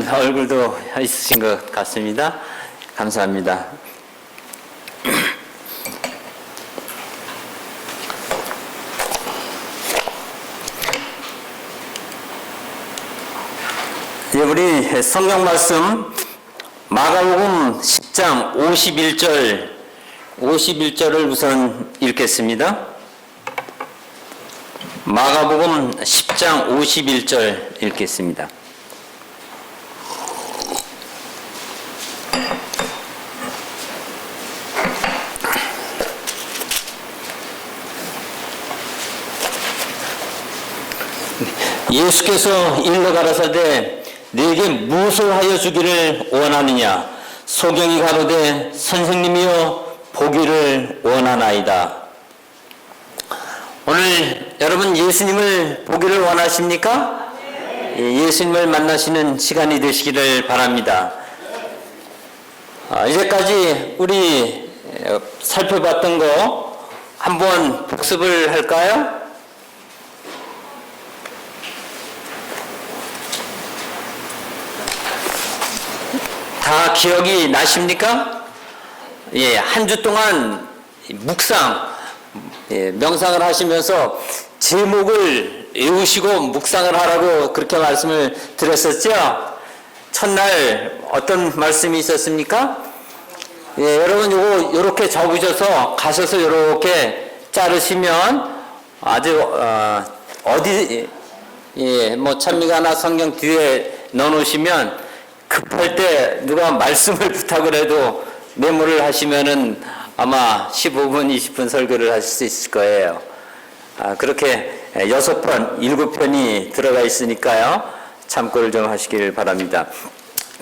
웃는 얼굴도 있으신 것 같습니다. 감사합니다. 예, 우리 성경 말씀 마가복음 10장 51절을 우선 읽겠습니다. 마가복음 10장 51절 읽겠습니다. 예수께서 일러 가라사대 네게 무엇을 하여 주기를 원하느냐? 소경이 가로되 선생님이여 보기를 원하나이다. 오늘 여러분 예수님을 보기를 원하십니까? 예수님을 만나시는 시간이 되시기를 바랍니다. 이제까지 우리 살펴봤던 거 한번 복습을 할까요? 다 기억이 나십니까? 예, 한 주 동안 묵상, 명상을 하시면서 제목을 외우시고 묵상을 하라고 그렇게 말씀을 드렸었죠? 첫날 어떤 말씀이 있었습니까? 예, 여러분 요렇게 적으셔서 가셔서 요렇게 자르시면 아주 뭐 찬미가나 성경 뒤에 넣어놓으시면 급할 때 누가 말씀을 부탁을 해도 메모를 하시면은 아마 15분, 20분 설교를 하실 수 있을 거예요. 그렇게 6편, 7편이 들어가 있으니까요. 참고를 좀 하시길 바랍니다.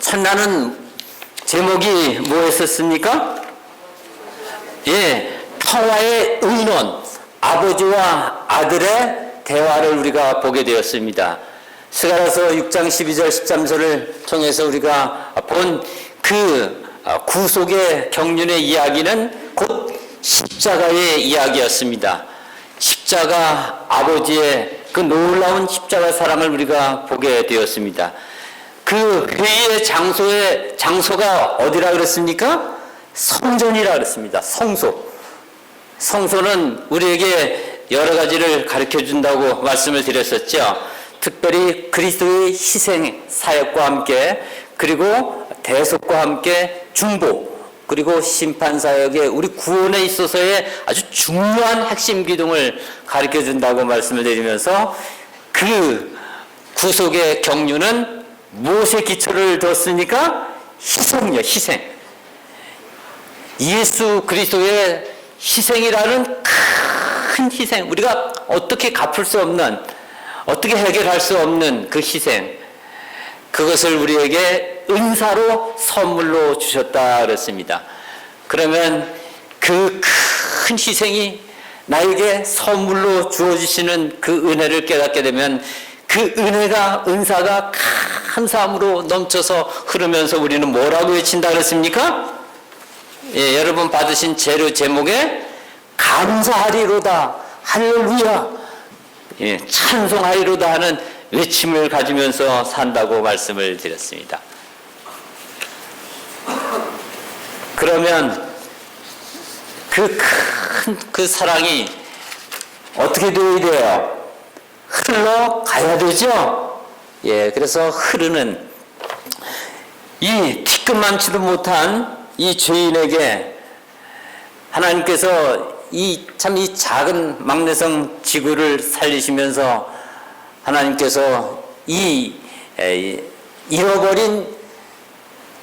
첫날은 제목이 뭐였었습니까? 예, 평화의 의논, 아버지와 아들의 대화를 우리가 보게 되었습니다. 스가랴서 6장 12절 13절을 통해서 우리가 본 그 구속의 경륜의 이야기는 곧 십자가의 이야기였습니다. 십자가 아버지의 그 놀라운 십자가 사랑을 우리가 보게 되었습니다. 그 회의의 장소가 어디라 그랬습니까? 성전이라 그랬습니다. 성소는 우리에게 여러 가지를 가르쳐 준다고 말씀을 드렸었죠. 특별히 그리스도의 희생 사역과 함께, 그리고 대속과 함께 중보, 그리고 심판 사역의 우리 구원에 있어서의 아주 중요한 핵심 기둥을 가르쳐 준다고 말씀을 드리면서, 그 구속의 경륜은 무엇에 기초를 뒀습니까? 희생이요, 희생. 예수 그리스도의 희생이라는 큰 희생, 우리가 어떻게 갚을 수 없는, 어떻게 해결할 수 없는 그 희생, 그것을 우리에게 은사로 선물로 주셨다 그랬습니다. 그러면 그 큰 희생이 나에게 선물로 주어지시는 그 은혜를 깨닫게 되면 그 은사가 감사함으로 넘쳐서 흐르면서 우리는 뭐라고 외친다 그랬습니까? 예, 여러분 받으신 재료 제목에 감사하리로다, 할렐루야, 예, 찬송하리로다 하는 외침을 가지면서 산다고 말씀을 드렸습니다. 그러면 그 사랑이 어떻게 되어야 돼요? 흘러가야 되죠? 예, 그래서 흐르는 이 티끌만치도 못한 이 죄인에게 하나님께서 이 작은 막내성 지구를 살리시면서 하나님께서 이 잃어버린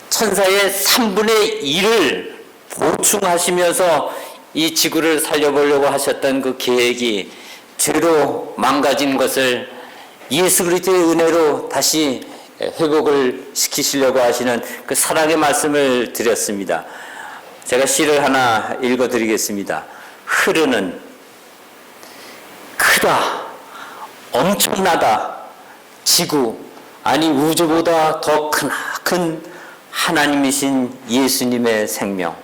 천사의 3분의 1을 보충하시면서 이 지구를 살려보려고 하셨던 그 계획이 죄로 망가진 것을 예수 그리스도의 은혜로 다시 회복을 시키시려고 하시는 그 사랑의 말씀을 드렸습니다. 제가 시를 하나 읽어드리겠습니다. 흐르는, 크다, 엄청나다, 지구, 아니 우주보다 더 크나큰 하나님이신 예수님의 생명,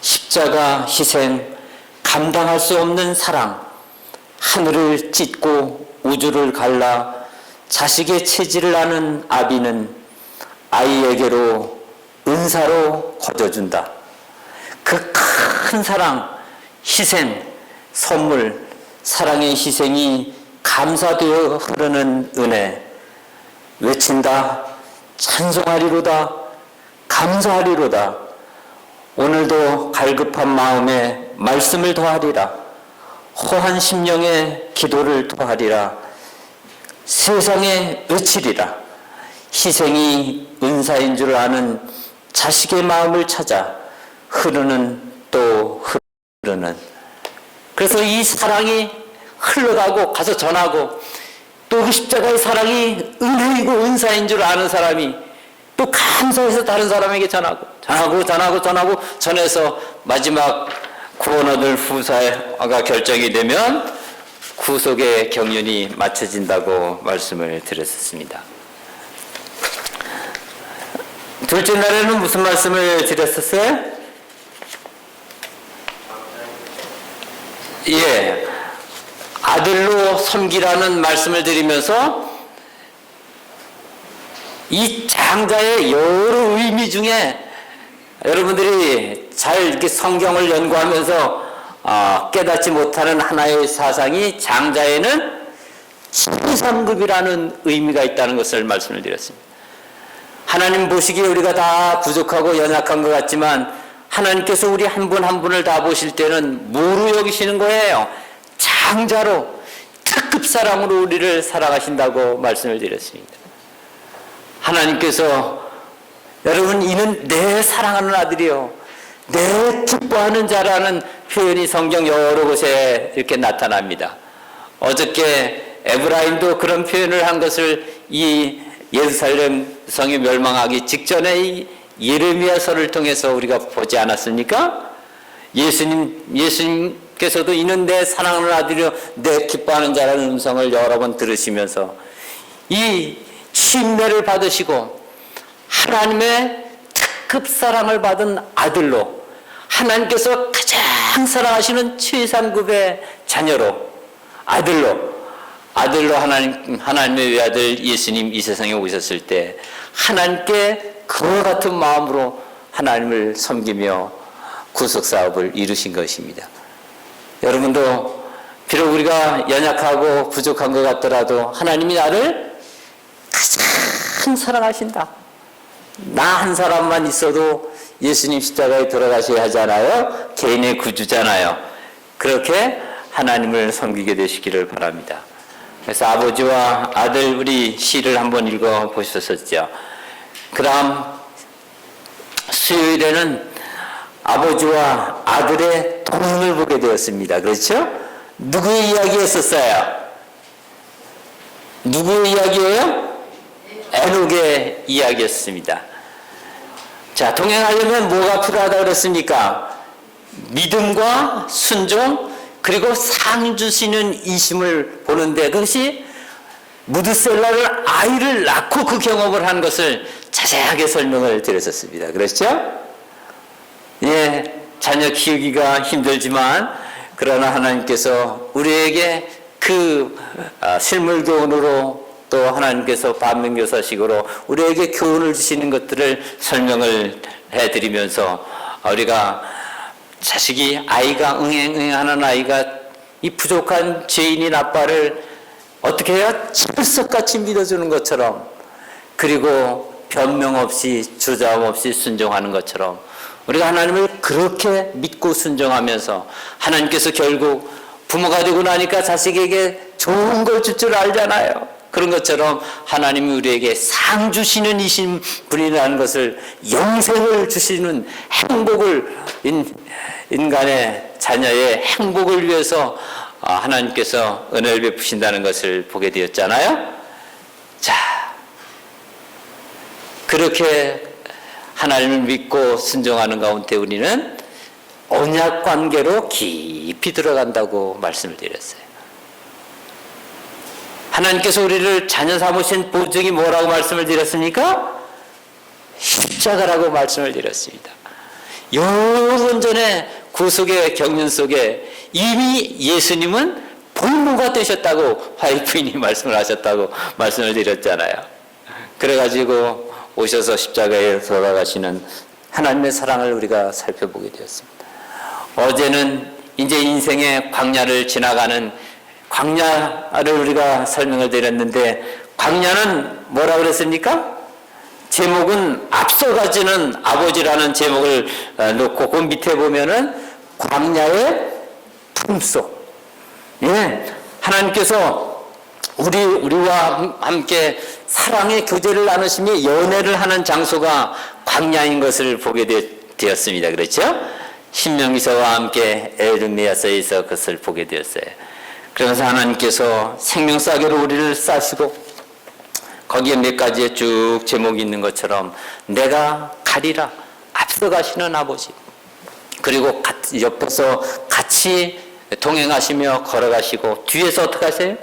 십자가 희생, 감당할 수 없는 사랑, 하늘을 찢고 우주를 갈라 자식의 체질을 아는 아비는 아이에게로 은사로 거둬준다. 그 큰 사랑, 희생, 선물, 사랑의 희생이 감사되어 흐르는 은혜. 외친다. 찬송하리로다. 감사하리로다. 오늘도 갈급한 마음에 말씀을 더하리라. 허한 심령에 기도를 더하리라. 세상에 외치리라. 희생이 은사인 줄 아는 자식의 마음을 찾아 흐르는 또 흐르는. 그래서 이 사랑이 흘러가고 가서 전하고 또 그 십자가의 사랑이 은혜이고 은사인 줄 아는 사람이 또 감사해서 다른 사람에게 전하고 전해서 마지막 구원 얻을 후사가 결정이 되면 구속의 경륜이 마쳐진다고 말씀을 드렸었습니다. 둘째 날에는 무슨 말씀을 드렸었어요? 예, 아들로 섬기라는 말씀을 드리면서 이 장자의 여러 의미 중에 여러분들이 잘 이렇게 성경을 연구하면서 깨닫지 못하는 하나의 사상이 장자에는 최상급이라는 의미가 있다는 것을 말씀을 드렸습니다. 하나님 보시기에 우리가 다 부족하고 연약한 것 같지만 하나님께서 우리 한 분 한 분을 다 보실 때는 뭐로 여기시는 거예요? 장자로, 특급 사랑으로 우리를 사랑하신다고 말씀을 드렸습니다. 하나님께서 여러분 이는 내 사랑하는 아들이요 내 기뻐하는 자라는 표현이 성경 여러 곳에 이렇게 나타납니다. 어저께 에브라임도 그런 표현을 한 것을 이 예루살렘 성이 멸망하기 직전에 이 예레미야서를 통해서 우리가 보지 않았습니까? 예수님께서도 이는 내 사랑하는 아들이요 내 기뻐하는 자라는 음성을 여러 번 들으시면서 이 침례를 받으시고 하나님의 특급 사랑을 받은 아들로 하나님께서 가장 사랑하시는 최상급의 자녀로 아들로 하나님의 외아들 예수님 이 세상에 오셨을 때 하나님께 그와 같은 마음으로 하나님을 섬기며 구속사업을 이루신 것입니다. 여러분도 비록 우리가 연약하고 부족한 것 같더라도 하나님이 나를 가장 사랑하신다. 나 한 사람만 있어도 예수님 십자가에 돌아가셔야 하잖아요. 개인의 구주잖아요. 그렇게 하나님을 섬기게 되시기를 바랍니다. 그래서 아버지와 아들 우리 시를 한번 읽어 보셨었죠. 그다음 수요일에는 아버지와 아들의 동행을 보게 되었습니다. 그렇죠? 누구의 이야기였었어요? 누구의 이야기예요? 에녹의 이야기였습니다. 자, 동행하려면 뭐가 필요하다고 그랬습니까? 믿음과 순종 그리고 상 주시는 이심을 보는데 그것이 무드셀라를 아이를 낳고 그 경험을 한 것을 자세하게 설명을 드렸었습니다. 그렇죠? 예, 자녀 키우기가 힘들지만 그러나 하나님께서 우리에게 그 실물 교훈으로 또 하나님께서 반면교사식으로 우리에게 교훈을 주시는 것들을 설명을 해드리면서 우리가 자식이 아이가 응행하는 아이가 이 부족한 죄인인 아빠를 어떻게 해야 철석같이 믿어주는 것처럼 그리고 변명 없이 주저함 없이 순종하는 것처럼 우리가 하나님을 그렇게 믿고 순종하면서 하나님께서 결국 부모가 되고 나니까 자식에게 좋은 걸 줄 줄 알잖아요. 그런 것처럼 하나님이 우리에게 상 주시는 이신 분이라는 것을 영생을 주시는 행복을 인간의 자녀의 행복을 위해서 하나님께서 은혜를 베푸신다는 것을 보게 되었잖아요. 자, 그렇게 하나님을 믿고 순종하는 가운데 우리는 언약 관계로 깊이 들어간다고 말씀을 드렸어요. 하나님께서 우리를 자녀 삼으신 보증이 뭐라고 말씀을 드렸습니까? 십자가라고 말씀을 드렸습니다. 여러 번 전에 구속의 경륜 속에 이미 예수님은 본모가 되셨다고 화이프인이 말씀을 하셨다고 말씀을 드렸잖아요. 그래가지고 오셔서 십자가에 돌아가시는 하나님의 사랑을 우리가 살펴보게 되었습니다. 어제는 이제 인생의 광야를 지나가는 광야를 우리가 설명을 드렸는데, 광야는 뭐라 그랬습니까? 제목은 앞서가지는 아버지라는 제목을 놓고 그 밑에 보면은 광야의 품속. 예, 하나님께서 우리와 함께 사랑의 교제를 나누시며 연애를 하는 장소가 광야인 것을 보게 되었습니다. 그렇죠? 신명기서와 함께 에르미야서에서 그것을 보게 되었어요. 그러면서 하나님께서 생명싸개로 우리를 싸시고, 거기에 몇 가지의 쭉 제목이 있는 것처럼 내가 가리라, 앞서가시는 아버지, 그리고 옆에서 같이 동행하시며 걸어가시고, 뒤에서 어떻게 하세요?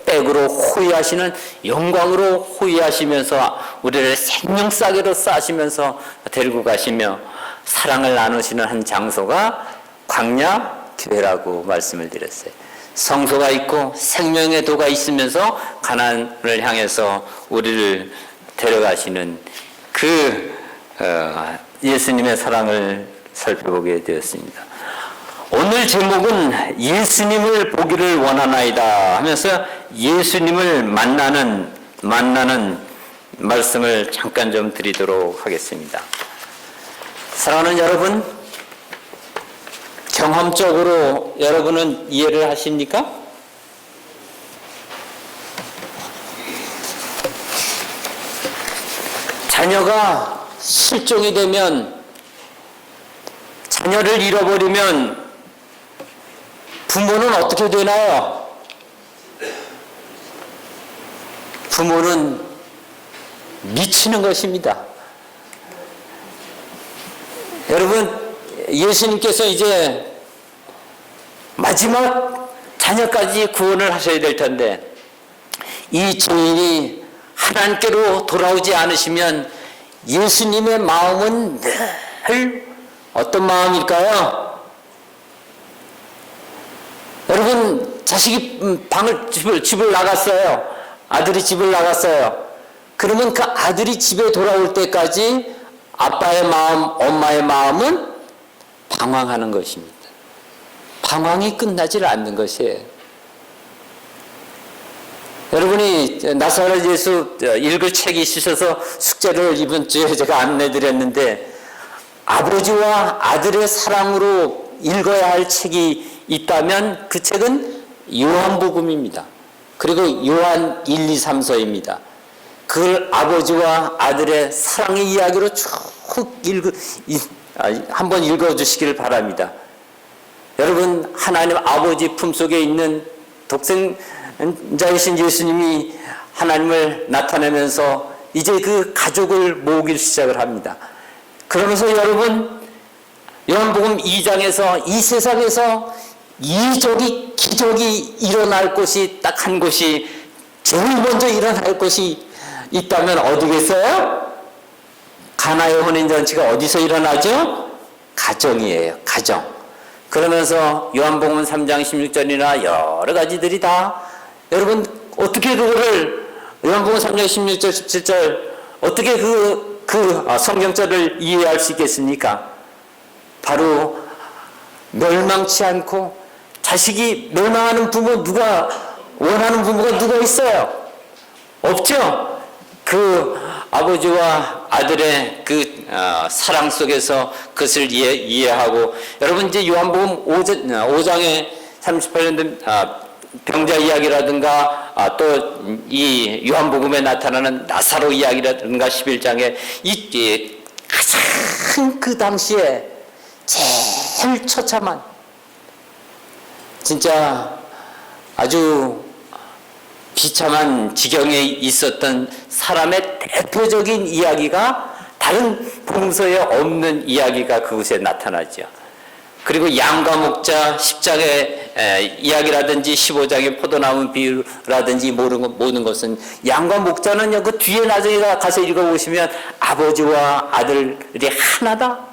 백으로 호위하시는, 영광으로 호위하시면서 우리를 생명싸개로 싸시면서 데리고 가시며 사랑을 나누시는 한 장소가 광야 교회라고 말씀을 드렸어요. 성소가 있고 생명의 도가 있으면서 가나안을 향해서 우리를 데려가시는 그 예수님의 사랑을 살펴보게 되었습니다. 오늘 제목은 예수님을 보기를 원하나이다 하면서 예수님을 만나는 말씀을 잠깐 좀 드리도록 하겠습니다. 사랑하는 여러분, 경험적으로 여러분은 이해를 하십니까? 자녀가 실종이 되면, 자녀를 잃어버리면 부모는 어떻게 되나요? 부모는 미치는 것입니다. 여러분, 예수님께서 이제 마지막 자녀까지 구원을 하셔야 될 텐데, 이 증인이 하나님께로 돌아오지 않으시면 예수님의 마음은 늘 어떤 마음일까요? 여러분, 자식이 집을 나갔어요. 아들이 집을 나갔어요. 그러면 그 아들이 집에 돌아올 때까지 아빠의 마음, 엄마의 마음은 방황하는 것입니다. 방황이 끝나질 않는 것이에요. 여러분이 나사렛 예수 읽을 책이 있으셔서 숙제를 이번 주에 제가 안내드렸는데, 아버지와 아들의 사랑으로 읽어야 할 책이 있다면 그 책은 요한복음입니다. 그리고 요한 1, 2, 3서입니다. 그걸 아버지와 아들의 사랑의 이야기로 쭉 한번 읽어주시기를 바랍니다. 여러분, 하나님 아버지 품속에 있는 독생자이신 예수님이 하나님을 나타내면서 이제 그 가족을 모으기 시작을 합니다. 그러면서 여러분, 요한복음 2장에서 이 세상에서 이적이, 기적이 일어날 곳이 딱 한 곳이, 제일 먼저 일어날 곳이 있다면 어디겠어요? 가나의 혼인잔치가 어디서 일어나죠? 가정이에요. 가정. 그러면서 요한복음 3장 16절이나 여러 가지들이 다, 여러분 어떻게 그거를 요한복음 3장 16절 17절 어떻게 그 성경절을 이해할 수 있겠습니까? 바로 멸망치 않고, 자식이 멸망하는 부모, 원하는 부모가 누가 있어요? 없죠? 그 아버지와 아들의 그 사랑 속에서 그것을 이해하고, 여러분 이제 요한복음 5장에 38년 병자 이야기라든가 또 이 요한복음에 나타나는 나사로 이야기라든가 11장에 이 가장 그 당시에 제일 처참한, 진짜 아주 비참한 지경에 있었던 사람의 대표적인 이야기가, 다른 복음서에 없는 이야기가 그곳에 나타나죠. 그리고 양과 목자 10장의 이야기라든지 15장의 포도나무 비유라든지 모든 것은, 양과 목자는요, 그 뒤에 나중에 가서 읽어보시면 아버지와 아들이 하나다.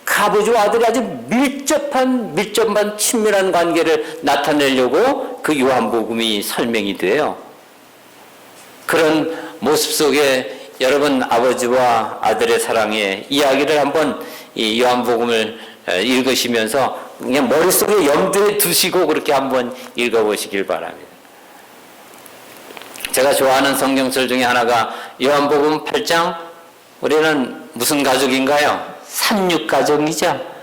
그 아버지와 아들이 아주 밀접한 친밀한 관계를 나타내려고 그 요한복음이 설명이 돼요. 그런 모습 속에 여러분 아버지와 아들의 사랑의 이야기를 한번 이 요한복음을 읽으시면서 그냥 머릿속에 염두에 두시고 그렇게 한번 읽어보시길 바랍니다. 제가 좋아하는 성경설 중에 하나가 요한복음 8장, 우리는 무슨 가족인가요? 삼육가족이죠.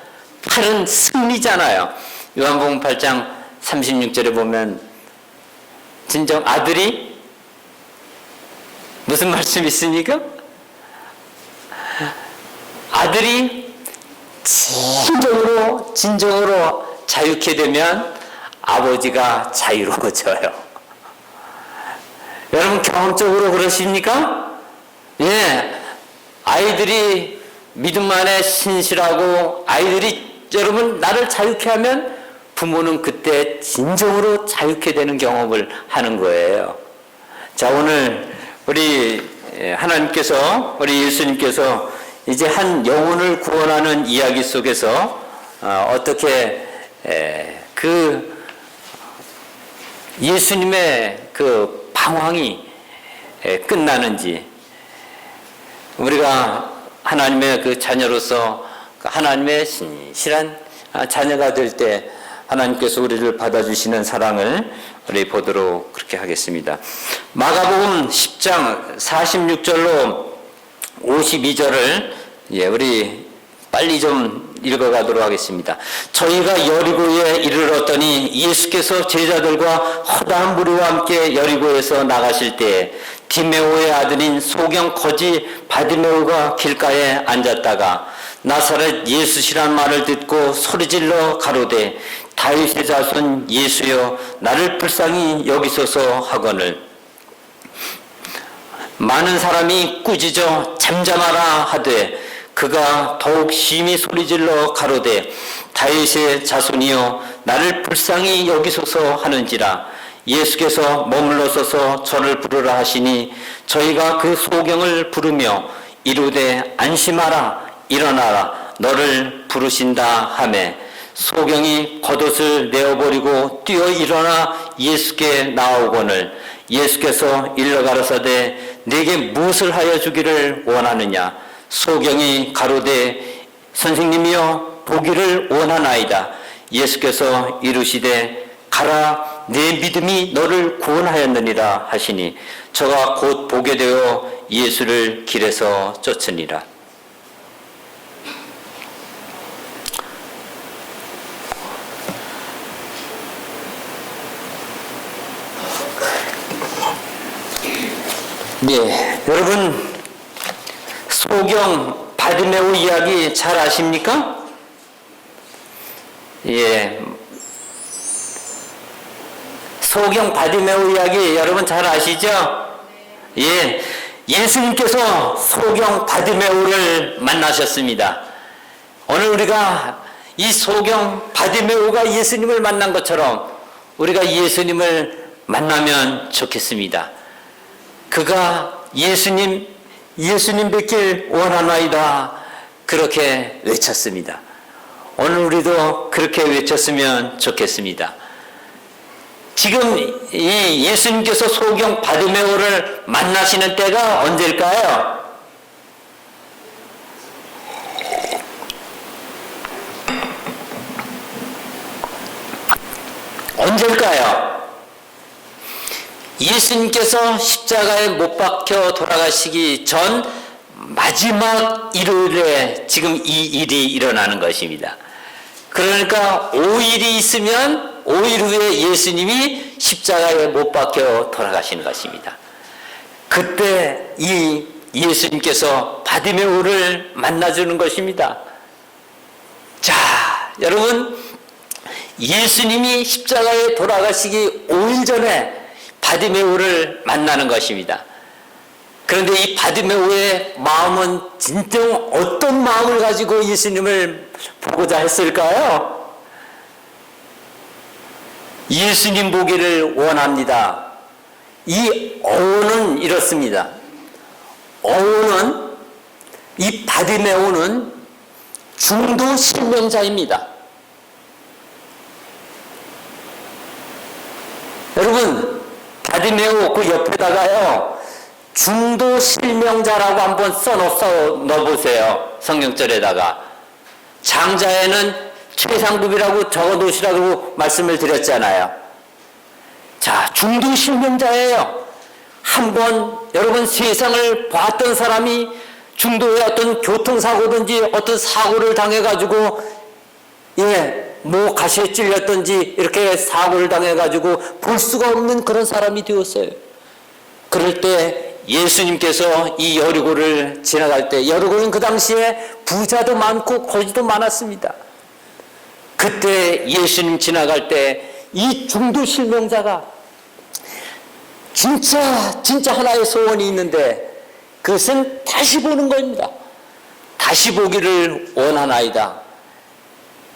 8은 승리잖아요. 요한복음 8장 36절에 보면 진정 아들이 무슨 말씀이 있으니까? 아들이 진정으로 자유케 되면 아버지가 자유로워져요. 여러분 경험적으로 그러십니까? 예, 아이들이 믿음 안에 신실하고 아이들이 여러분 나를 자유케 하면 부모는 그때 진정으로 자유케 되는 경험을 하는 거예요. 자, 오늘 우리 하나님께서, 우리 예수님께서 이제 한 영혼을 구원하는 이야기 속에서 어떻게 그 예수님의 그 방황이 끝나는지, 우리가 하나님의 그 자녀로서 하나님의 신실한 자녀가 될 때 하나님께서 우리를 받아주시는 사랑을 우리 보도록 그렇게 하겠습니다. 마가복음 10장 46절로 52절을 우리 빨리 좀 읽어가도록 하겠습니다. 저희가 여리고에 이르렀더니 예수께서 제자들과 허다한 무리와 함께 여리고에서 나가실 때 디메오의 아들인 소경 거지 바디메오가 길가에 앉았다가 나사렛 예수시란 말을 듣고 소리질러 가로되 다윗의 자손 예수여 나를 불쌍히 여기소서 하거늘 많은 사람이 꾸짖어 잠잠하라 하되 그가 더욱 심히 소리질러 가로되 다윗의 자손이여 나를 불쌍히 여기소서 하는지라 예수께서 머물러서서 저를 부르라 하시니 저희가 그 소경을 부르며 이르되 안심하라 일어나라 너를 부르신다 하매 소경이 겉옷을 내어버리고 뛰어 일어나 예수께 나오거늘 예수께서 일러 가라사대 내게 무엇을 하여 주기를 원하느냐 소경이 가로되 선생님이여 보기를 원하나이다 예수께서 이르시되 가라 내 믿음이 너를 구원하였느니라 하시니 저가 곧 보게 되어 예수를 길에서 쫓으니라. 예, 여러분 소경 바디메오 이야기 잘 아십니까? 예, 소경 바디메오 이야기 여러분 잘 아시죠? 예, 예수님께서 소경 바디메오를 만나셨습니다. 오늘 우리가 이 소경 바디메오가 예수님을 만난 것처럼 우리가 예수님을 만나면 좋겠습니다. 그가 예수님 뵙길 원하나이다 그렇게 외쳤습니다. 오늘 우리도 그렇게 외쳤으면 좋겠습니다. 지금 이 예수님께서 소경 바디메오를 만나시는 때가 언제일까요? 언제일까요? 예수님께서 십자가에 못 박혀 돌아가시기 전 마지막 일요일에 지금 이 일이 일어나는 것입니다. 그러니까 5일이 있으면 5일 후에 예수님이 십자가에 못 박혀 돌아가시는 것입니다. 그때 이 예수님께서 바디메오를 만나주는 것입니다. 자, 여러분 예수님이 십자가에 돌아가시기 5일 전에 바디메오를 만나는 것입니다. 그런데 이 바디메오의 마음은 진정 어떤 마음을 가지고 예수님을 보고자 했을까요? 예수님 보기를 원합니다. 이 어원은 이렇습니다. 어원은 이 바디메오는 중도 실명자입니다. 여러분 바디메오 그 옆에다가요 중도 실명자라고 한번 넣어보세요. 성경절에다가. 장자에는 최상급이라고 적어 놓으시라고 말씀을 드렸잖아요. 자, 중도 실명자예요. 한번 여러분 세상을 봤던 사람이 중도의 어떤 교통사고든지 어떤 사고를 당해가지고 뭐 가시에 찔렸든지 이렇게 사고를 당해가지고 볼 수가 없는 그런 사람이 되었어요. 그럴 때 예수님께서 이 여리고를 지나갈 때, 여리고는 그 당시에 부자도 많고 거지도 많았습니다. 그때 예수님 지나갈 때 이 중도 실명자가 진짜 하나의 소원이 있는데 그것은 다시 보는 겁니다. 다시 보기를 원하나이다.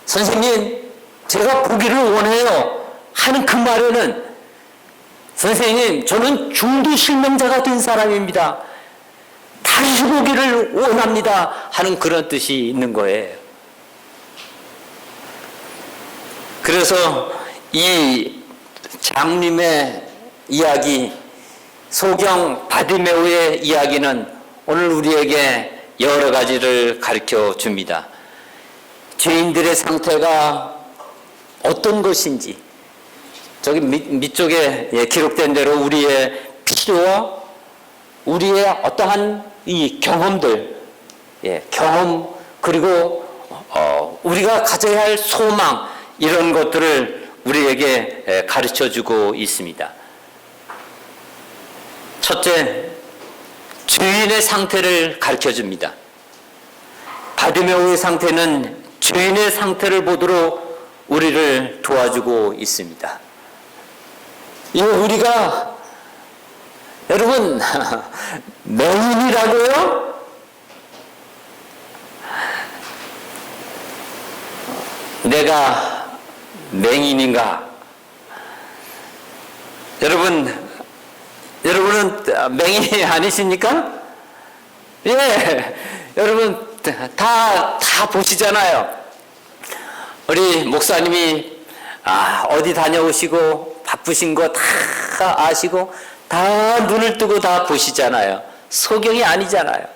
선생님, 제가 보기를 원해요 하는 그 말에는, 선생님, 저는 중도 실명자가 된 사람입니다, 다시 보기를 원합니다 하는 그런 뜻이 있는 거예요. 그래서 이 장님의 이야기, 소경 바디메오의 이야기는 오늘 우리에게 여러 가지를 가르쳐 줍니다. 죄인들의 상태가 어떤 것인지, 저기 밑쪽에 기록된 대로 우리의 필요와 우리의 어떠한 이 경험들, 경험, 그리고 우리가 가져야 할 소망, 이런 것들을 우리에게 가르쳐 주고 있습니다. 첫째, 죄인의 상태를 가르쳐 줍니다. 바디메오의 상태는 죄인의 상태를 보도록 우리를 도와주고 있습니다. 우리가, 여러분, 맹인이라고요? 내가 맹인인가? 여러분은 맹인이 아니십니까? 여러분 다 보시잖아요. 우리 목사님이 어디 다녀오시고 바쁘신 거 다 아시고 다 눈을 뜨고 다 보시잖아요. 소경이 아니잖아요.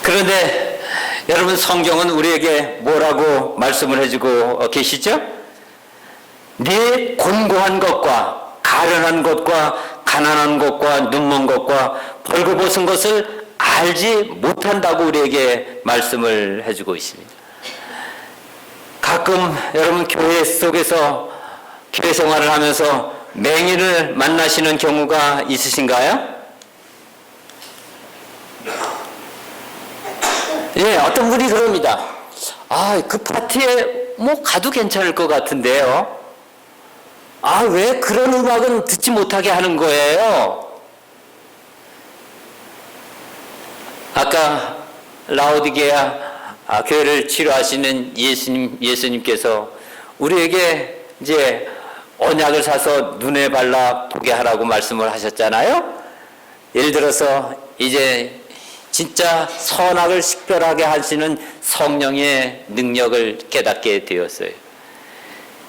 그런데 여러분, 성경은 우리에게 뭐라고 말씀을 해주고 계시죠? 네 곤고한 것과 가련한 것과 가난한 것과 눈먼 것과 벌거벗은 것을 알지 못한다고 우리에게 말씀을 해주고 있습니다. 가끔 여러분 교회 속에서 교회 생활을 하면서 맹인을 만나시는 경우가 있으신가요? 어떤 분이 그럽니다. 그 파티에 뭐 가도 괜찮을 것 같은데요. 왜 그런 음악은 듣지 못하게 하는 거예요? 아까 라오디게아 교회를 치료하시는 예수님께서 우리에게 이제 언약을 사서 눈에 발라 보게 하라고 말씀을 하셨잖아요. 예를 들어서 이제 진짜 선악을 식별하게 하시는 성령의 능력을 깨닫게 되었어요.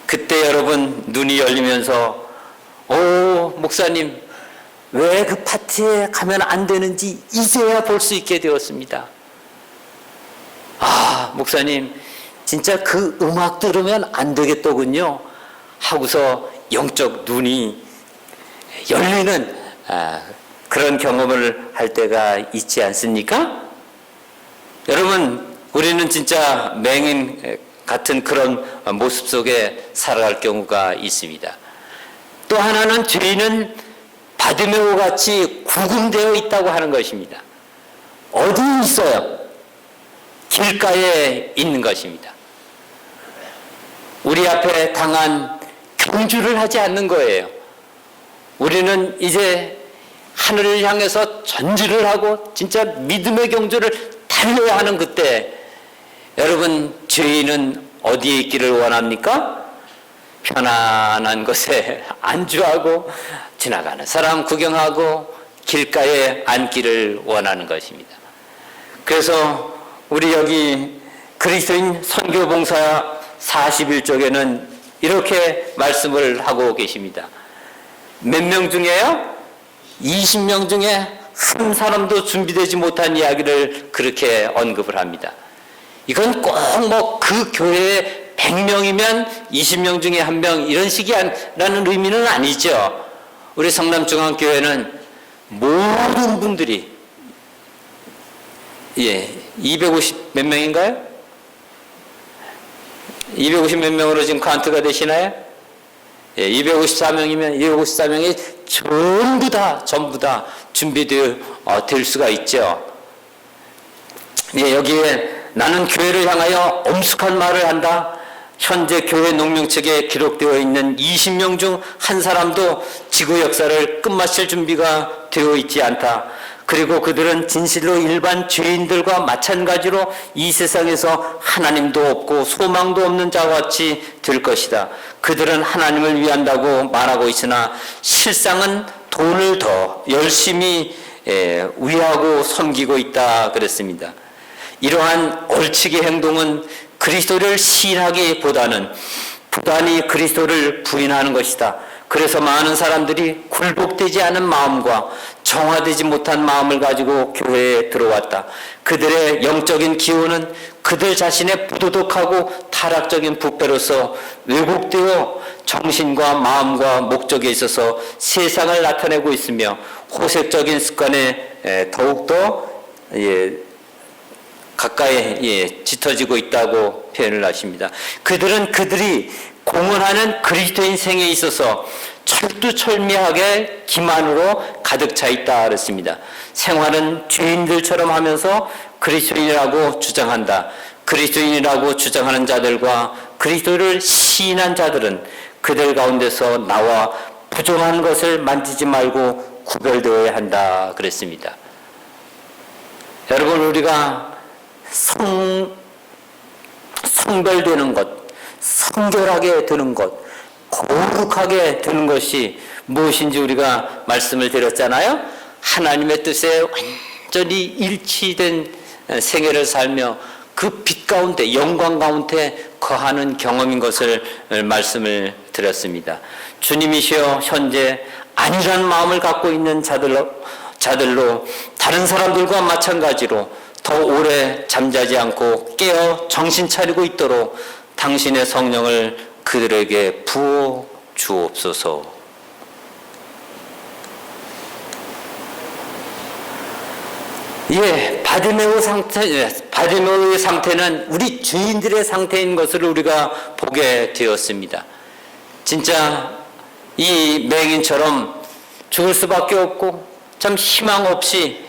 그때 여러분 눈이 열리면서 목사님, 왜 그 파티에 가면 안 되는지 이제야 볼 수 있게 되었습니다. 목사님, 진짜 그 음악 들으면 안 되겠더군요 하고서 영적 눈이 열리는 그런 경험을 할 때가 있지 않습니까? 여러분, 우리는 진짜 맹인 같은 그런 모습 속에 살아갈 경우가 있습니다. 또 하나는 죄인은 바디메오 같이 구금되어 있다고 하는 것입니다. 어디 있어요? 길가에 있는 것입니다. 우리 앞에 당한 경주를 하지 않는 거예요. 우리는 이제 하늘을 향해서 전진을 하고 진짜 믿음의 경주를 달려야 하는 그때, 여러분, 죄인은 어디에 있기를 원합니까? 편안한 곳에 안주하고 지나가는 사람 구경하고 길가에 앉기를 원하는 것입니다. 그래서 우리 여기 그리스도인 선교봉사 41쪽에는 이렇게 말씀을 하고 계십니다. 몇 명 중에요? 20명 중에 한 사람도 준비되지 못한 이야기를 그렇게 언급을 합니다. 이건 꼭 뭐 그 교회에 100명이면 20명 중에 1명 이런 식이라는 의미는 아니죠. 우리 성남중앙교회는 모든 분들이 250 몇 명인가요? 250 몇 명으로 지금 카운트가 되시나요? 254명이면 254명이 전부 다 준비될 수가 있죠. 여기에 나는 교회를 향하여 엄숙한 말을 한다. 현재 교회 농명책에 기록되어 있는 20명 중 한 사람도 지구 역사를 끝마칠 준비가 되어 있지 않다. 그리고 그들은 진실로 일반 죄인들과 마찬가지로 이 세상에서 하나님도 없고 소망도 없는 자와 같이 될 것이다. 그들은 하나님을 위한다고 말하고 있으나 실상은 돈을 더 열심히 위하고 섬기고 있다 그랬습니다. 이러한 얼치기 행동은 그리스도를 시인하기보다는 부단히 그리스도를 부인하는 것이다. 그래서 많은 사람들이 굴복되지 않은 마음과 정화되지 못한 마음을 가지고 교회에 들어왔다. 그들의 영적인 기호는 그들 자신의 부도덕하고 타락적인 부패로서 왜곡되어 정신과 마음과 목적에 있어서 세상을 나타내고 있으며 호색적인 습관에 더욱더 가까이 짙어지고 있다고 표현을 하십니다. 그들은 그들이 공헌하는 그리스도인 생에 있어서 철두철미하게 기만으로 가득 차 있다 그랬습니다. 생활은 죄인들처럼 하면서 그리스도인이라고 주장한다. 그리스도인이라고 주장하는 자들과 그리스도를 시인한 자들은 그들 가운데서 나와 부정한 것을 만지지 말고 구별되어야 한다 그랬습니다. 여러분, 우리가 성별되는 것, 성결하게 되는 것, 거룩하게 되는 것이 무엇인지 우리가 말씀을 드렸잖아요. 하나님의 뜻에 완전히 일치된 생애를 살며 그 빛 가운데, 영광 가운데 거하는 경험인 것을 말씀을 드렸습니다. 주님이시여 현재 안일한 마음을 갖고 있는 자들로 다른 사람들과 마찬가지로 더 오래 잠자지 않고 깨어 정신 차리고 있도록 당신의 성령을 그들에게 부어 주옵소서. 바디메오의 상태는 우리 죄인들의 상태인 것을 우리가 보게 되었습니다. 진짜 이 맹인처럼 죽을 수밖에 없고 참 희망 없이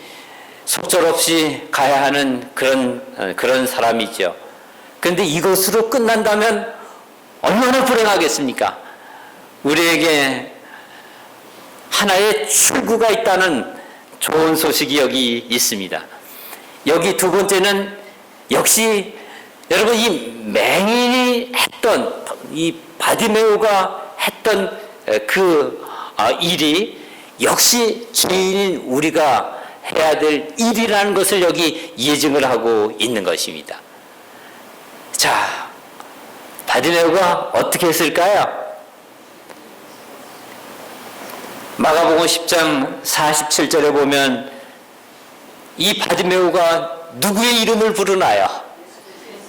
속절없이 가야 하는 그런 사람이죠. 그런데 이것으로 끝난다면 얼마나 불행하겠습니까? 우리에게 하나의 출구가 있다는 좋은 소식이 여기 있습니다. 여기 두 번째는 역시 여러분, 이 맹인이 했던, 이 바디메오가 했던 그 일이 역시 죄인인 우리가 해야 될 일이라는 것을 여기 예증을 하고 있는 것입니다. 자, 바디메오가 어떻게 했을까요? 마가복음 10장 47절에 보면 이 바디메오가 누구의 이름을 부르나요?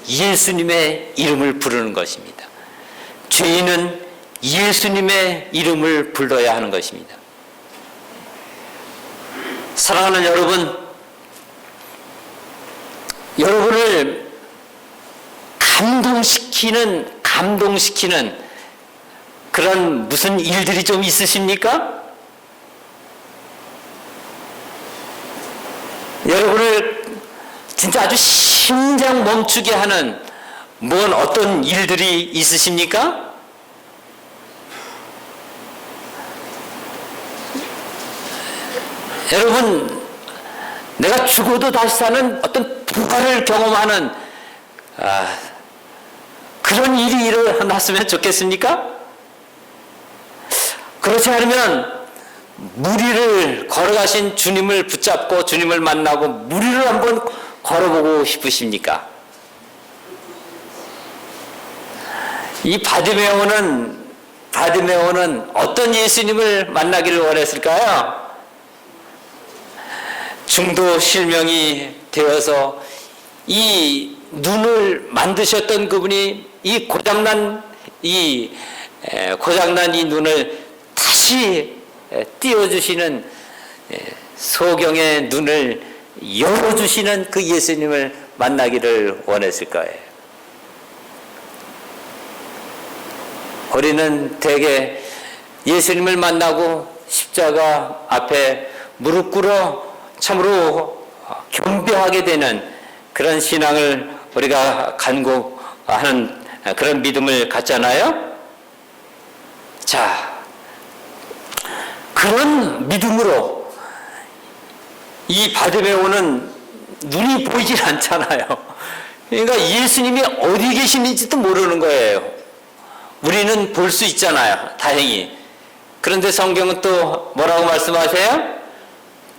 예수님의 이름을 부르는 것입니다. 죄인은 예수님의 이름을 불러야 하는 것입니다. 사랑하는 여러분, 여러분을 감동시키는 그런 무슨 일들이 좀 있으십니까? 여러분을 진짜 아주 심장 멈추게 하는 어떤 일들이 있으십니까? 여러분, 내가 죽어도 다시 사는 어떤 부활을 경험하는 그런 일이 일어났으면 좋겠습니까? 그렇지 않으면 무리를 걸어가신 주님을 붙잡고 주님을 만나고 무리를 한번 걸어보고 싶으십니까? 이 바디메오는 어떤 예수님을 만나기를 원했을까요? 중도 실명이 되어서 이 눈을 만드셨던 그분이 이 고장난 이 눈을 다시 띄워주시는, 소경의 눈을 열어주시는 그 예수님을 만나기를 원했을 거예요. 우리는 대개 예수님을 만나고 십자가 앞에 무릎 꿇어 참으로 경배하게 되는 그런 신앙을 우리가 간구하는 그런 믿음을 갖잖아요. 자, 그런 믿음으로 이 바디메오는 눈이 보이질 않잖아요. 그러니까 예수님이 어디 계시는지도 모르는 거예요. 우리는 볼 수 있잖아요, 다행히. 그런데 성경은 또 뭐라고 말씀하세요?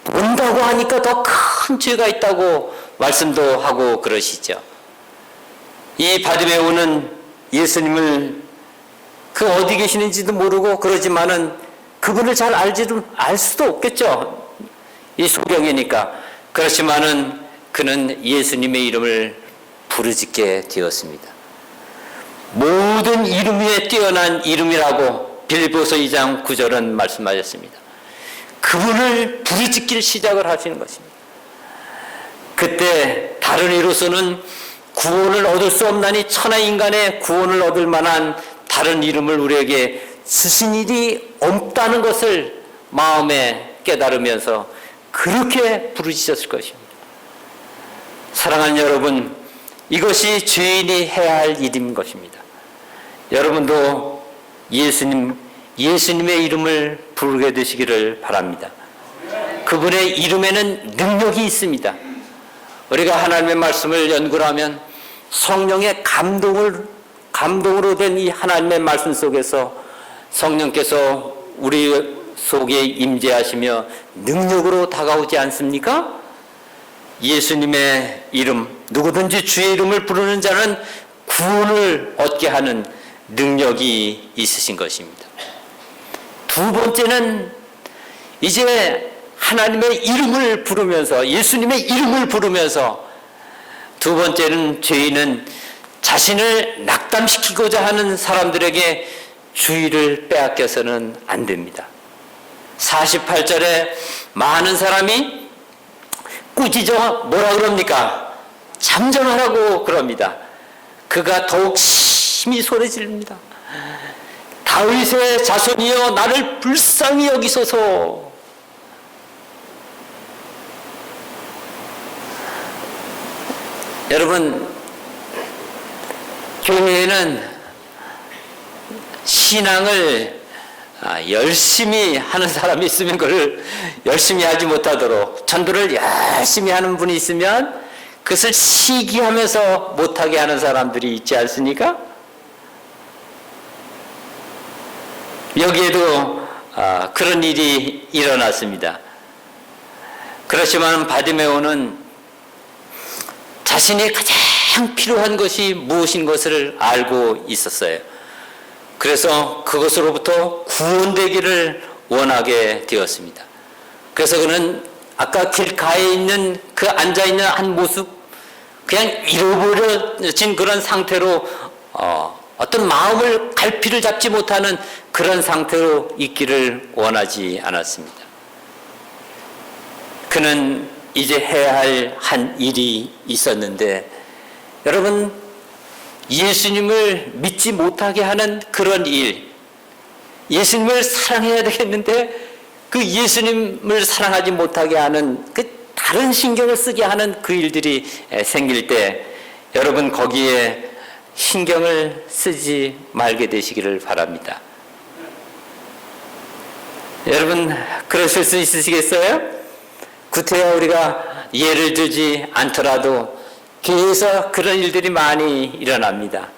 본다고 하니까 더 큰 죄가 있다고 말씀도 하고 그러시죠. 이 바디메오는 예수님을 그 어디 계시는지도 모르고 그러지만은 그분을 잘 알 수도 없겠죠. 이 소경이니까. 그렇지만은 그는 예수님의 이름을 부르짖게 되었습니다. 모든 이름 위에 뛰어난 이름이라고 빌립보서 2장 9절은 말씀하셨습니다. 그분을 부르짖기를 시작을 하시는 것입니다. 그때 다른 이로서는 구원을 얻을 수 없나니 천하 인간의 구원을 얻을 만한 다른 이름을 우리에게 쓰신 일이 없다는 것을 마음에 깨달으면서 그렇게 부르짖었을 것입니다. 사랑하는 여러분, 이것이 죄인이 해야 할 일인 것입니다. 여러분도 예수님의 이름을 부르게 되시기를 바랍니다. 그분의 이름에는 능력이 있습니다. 우리가 하나님의 말씀을 연구를 하면 성령의 감동으로 된 이 하나님의 말씀 속에서 성령께서 우리 속에 임재하시며 능력으로 다가오지 않습니까? 예수님의 이름, 누구든지 주의 이름을 부르는 자는 구원을 얻게 하는 능력이 있으신 것입니다. 두 번째는 이제 하나님의 이름을 부르면서, 예수님의 이름을 부르면서, 두 번째는 죄인은 자신을 낙담시키고자 하는 사람들에게 주의를 빼앗겨서는 안 됩니다. 48절에 많은 사람이 꾸짖어 뭐라 그럽니까? 잠잠하라고 그럽니다. 그가 더욱 심히 소리 지릅니다. 다윗의 자손이여 나를 불쌍히 여기소서. 여러분, 교회에는 신앙을 열심히 하는 사람이 있으면 그걸 열심히 하지 못하도록, 전도를 열심히 하는 분이 있으면 그것을 시기하면서 못하게 하는 사람들이 있지 않습니까? 여기에도 그런 일이 일어났습니다. 그렇지만 바디메오는 자신이 가장 필요한 것이 무엇인 것을 알고 있었어요. 그래서 그것으로부터 구원되기를 원하게 되었습니다. 그래서 그는 아까 길가에 있는 그 앉아있는 한 모습, 그냥 잃어버려진 그런 상태로 어떤 마음을 갈피를 잡지 못하는 그런 상태로 있기를 원하지 않았습니다. 그는 이제 해야 할 한 일이 있었는데, 여러분, 예수님을 믿지 못하게 하는 그런 일, 예수님을 사랑해야 되겠는데 그 예수님을 사랑하지 못하게 하는 그 다른 신경을 쓰게 하는 그 일들이 생길 때 여러분 거기에 신경을 쓰지 말게 되시기를 바랍니다. 여러분 그러실 수 있으시겠어요? 구태여 우리가 예를 들지 않더라도 교회에서 그런 일들이 많이 일어납니다.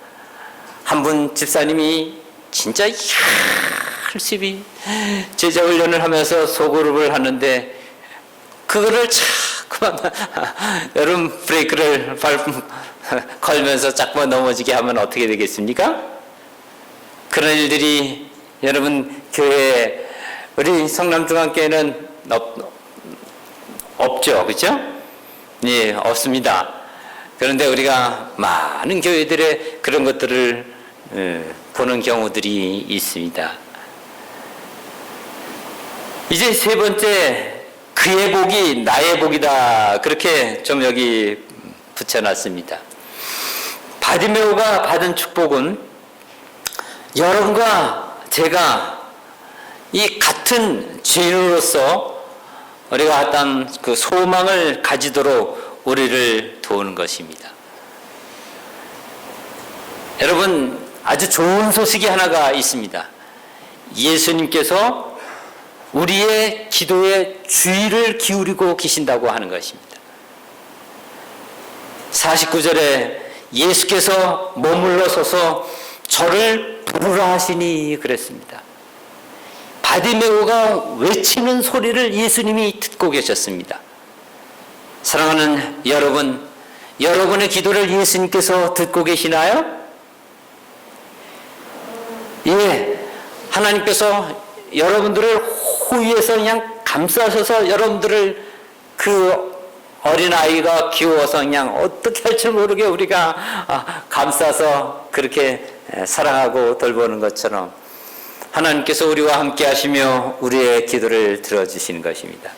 한 분 집사님이 진짜 열심히 제자 훈련을 하면서 소그룹을 하는데 그거를 자꾸만 여러분 브레이크를 걸면서 자꾸만 넘어지게 하면 어떻게 되겠습니까? 그런 일들이 여러분 교회 우리 성남중앙교회는 없죠, 그렇죠? 예, 없습니다. 그런데 우리가 많은 교회들의 그런 것들을 보는 경우들이 있습니다. 이제 세 번째, 그의 복이 나의 복이다. 그렇게 좀 여기 붙여놨습니다. 바디메오가 받은 축복은 여러분과 제가 이 같은 죄인으로서 우리가 어떤 그 소망을 가지도록 우리를 도우는 것입니다. 여러분, 아주 좋은 소식이 하나가 있습니다. 예수님께서 우리의 기도에 주의를 기울이고 계신다고 하는 것입니다. 49절에 예수께서 머물러 서서 저를 부르라 하시니 그랬습니다. 바디메오가 외치는 소리를 예수님이 듣고 계셨습니다. 사랑하는 여러분, 여러분의 기도를 예수님께서 듣고 계시나요? 예, 하나님께서 여러분들을 호위에서 그냥 감싸셔서 여러분들을 그 어린아이가 귀여워서 그냥 어떻게 할 줄 모르게 우리가 감싸서 그렇게 사랑하고 돌보는 것처럼 하나님께서 우리와 함께 하시며 우리의 기도를 들어주시는 것입니다.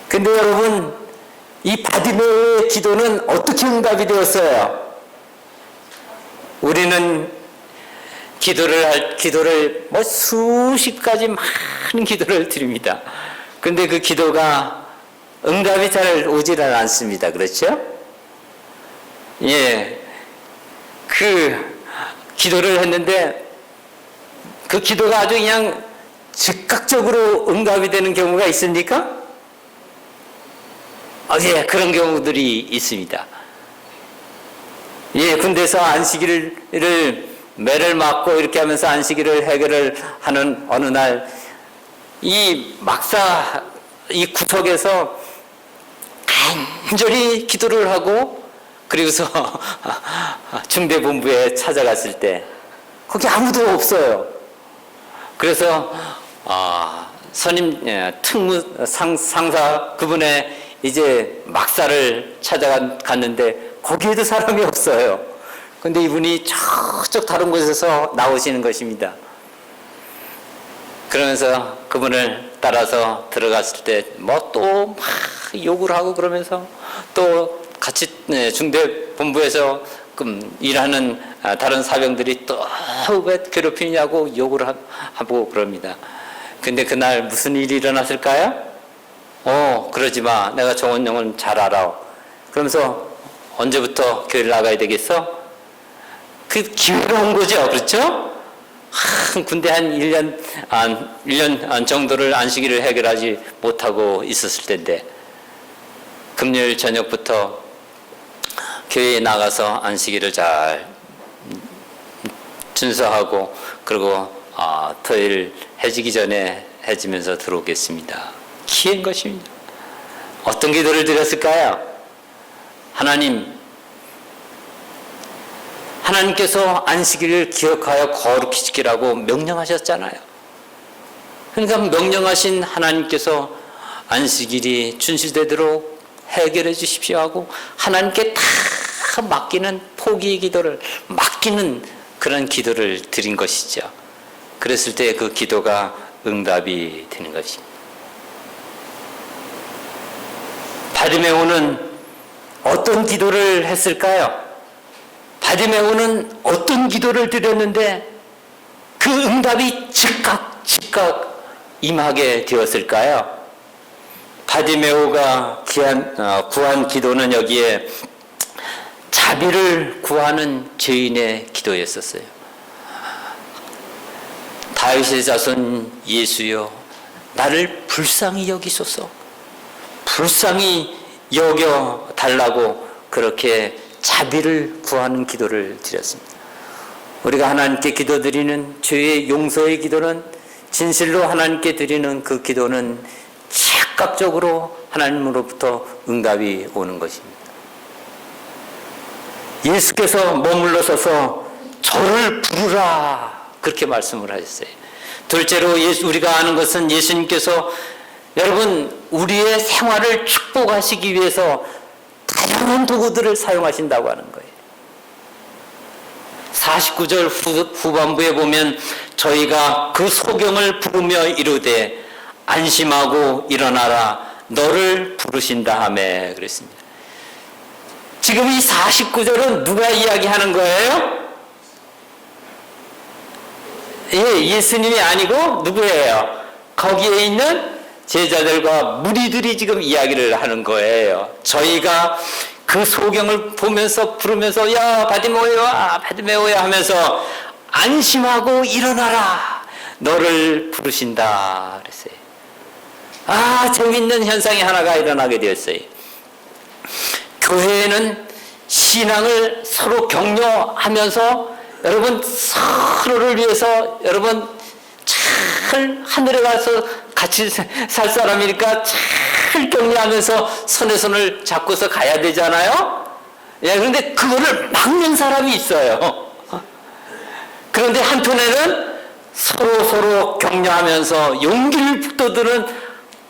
근데 여러분, 이 바디메오의 기도는 어떻게 응답이 되었어요? 우리는 기도를 뭐 수십 가지 많은 기도를 드립니다. 근데 그 기도가 응답이 잘 오지는 않습니다. 그렇죠? 예. 그 기도를 했는데 그 기도가 아주 그냥 즉각적으로 응답이 되는 경우가 있습니까? 예, 그런 경우들이 있습니다. 예, 군대에서 안식일을 매를 맞고 이렇게 하면서 안식일을 해결을 하는 어느 날, 이 막사, 이 구석에서 간절히 기도를 하고, 그리고서 중대본부에 찾아갔을 때, 거기 아무도 없어요. 그래서, 선임, 특무 상사 그분의 이제 막사를 찾아갔는데, 거기에도 사람이 없어요. 근데 이분이 저쪽 다른 곳에서 나오시는 것입니다. 그러면서 그분을 따라서 들어갔을 때 뭐 또 막 욕을 하고 그러면서 또 같이 중대본부에서 일하는 다른 사병들이 또 왜 괴롭히냐고 욕을 하고 그럽니다. 근데 그날 무슨 일이 일어났을까요? 그러지 마. 내가 정원영은 잘 알아. 그러면서 언제부터 교회를 나가야 되겠어? 그 기회가 온 거죠. 그렇죠? 군대 한 1년 정도를 안식일을 해결하지 못하고 있었을 텐데, 금요일 저녁부터 교회에 나가서 안식일을 잘 준수하고, 그리고 토요일 해지기 전에 해지면서 들어오겠습니다. 기회인 것입니다. 어떤 기도를 드렸을까요? 하나님께서 안식일을 기억하여 거룩히 지키라고 명령하셨잖아요. 그러니까 명령하신 하나님께서 안식일이 준수되도록 해결해 주십시오 하고 하나님께 다 맡기는 포기의 기도를 맡기는 그런 기도를 드린 것이죠. 그랬을 때 그 기도가 응답이 되는 것입니다. 바디메오는 어떤 기도를 했을까요? 바디메오는 어떤 기도를 드렸는데 그 응답이 즉각 임하게 되었을까요? 바디메오가 구한 기도는 여기에 자비를 구하는 죄인의 기도였었어요. 다윗의 자손 예수여, 나를 불쌍히 여기소서. 불쌍히 여겨 달라고 그렇게 자비를 구하는 기도를 드렸습니다. 우리가 하나님께 기도드리는 죄의 용서의 기도는, 진실로 하나님께 드리는 그 기도는 즉각적으로 하나님으로부터 응답이 오는 것입니다. 예수께서 머물러 서서 저를 부르라 그렇게 말씀을 하셨어요. 둘째로 우리가 아는 것은 예수님께서 여러분 우리의 생활을 축복하시기 위해서 다양한 도구들을 사용하신다고 하는 거예요. 49절 후반부에 보면 저희가 그 소경을 부르며 이르되 안심하고 일어나라 너를 부르신다 하매 그랬습니다. 지금 이 49절은 누가 이야기하는 거예요? 예, 예수님이 아니고 누구예요? 거기에 있는 제자들과 무리들이 지금 이야기를 하는 거예요. 저희가 그 소경을 보면서 부르면서 야 바디메오야 바디메오야 하면서 안심하고 일어나라 너를 부르신다 그랬어요. 아, 재밌는 현상이 하나가 일어나게 되었어요. 교회에는 신앙을 서로 격려하면서 여러분 서로를 위해서 여러분 잘 하늘에 가서 같이 살 사람이니까 잘 격려하면서 손에 손을 잡고서 가야 되잖아요. 예, 그런데 그거를 막는 사람이 있어요. 그런데 한편에는 서로 격려하면서 용기를 북돋우는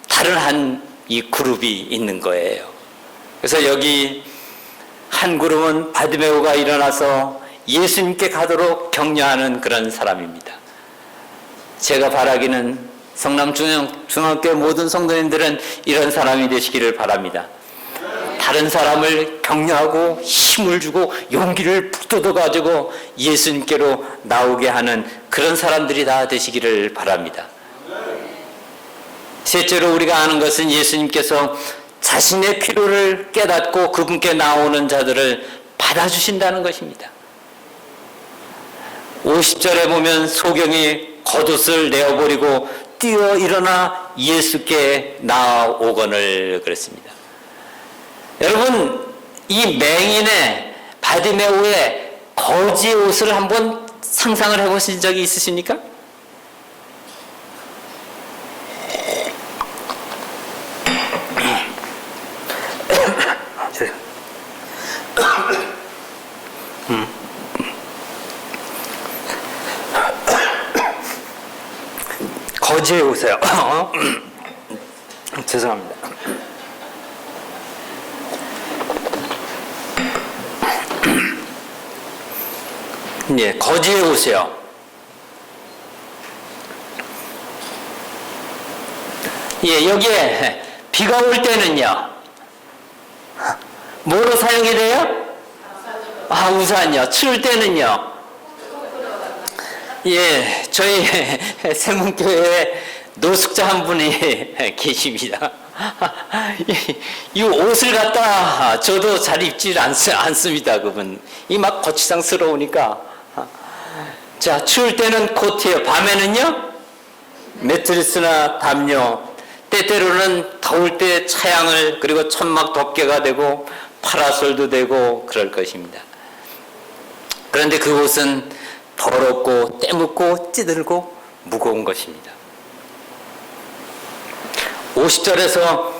다른 한 이 그룹이 있는 거예요. 그래서 여기 한 그룹은 바디메오가 일어나서 예수님께 가도록 격려하는 그런 사람입니다. 제가 바라기는 성남중학교 모든 성도님들은 이런 사람이 되시기를 바랍니다. 다른 사람을 격려하고 힘을 주고 용기를 북돋워 가지고 예수님께로 나오게 하는 그런 사람들이 다 되시기를 바랍니다. 셋째로 우리가 아는 것은 예수님께서 자신의 필요를 깨닫고 그분께 나오는 자들을 받아주신다는 것입니다. 50절에 보면 소경이 겉옷을 내어버리고 뛰어 일어나 예수께 나아오거늘 그랬습니다. 여러분, 이 맹인의 바디메오의 거지의 옷을 한번 상상을 해보신 적이 있으십니까? 거지의 옷이요. 죄송합니다. 예, 거지의 옷이요. 예, 여기에 비가 올 때는요. 뭐로 사용이 돼요? 아, 우산요. 추울 때는요. 예, 저희 세문교회에 노숙자 한 분이 계십니다. 이 옷을 갖다 저도 잘 입질 않습니다, 그분. 이 막 거치장스러우니까. 자, 추울 때는 코트예요. 밤에는요, 매트리스나 담요. 때때로는 더울 때 차양을, 그리고 천막 덮개가 되고, 파라솔도 되고, 그럴 것입니다. 그런데 그 옷은 더럽고 때묻고 찌들고 무거운 것입니다. 50절에서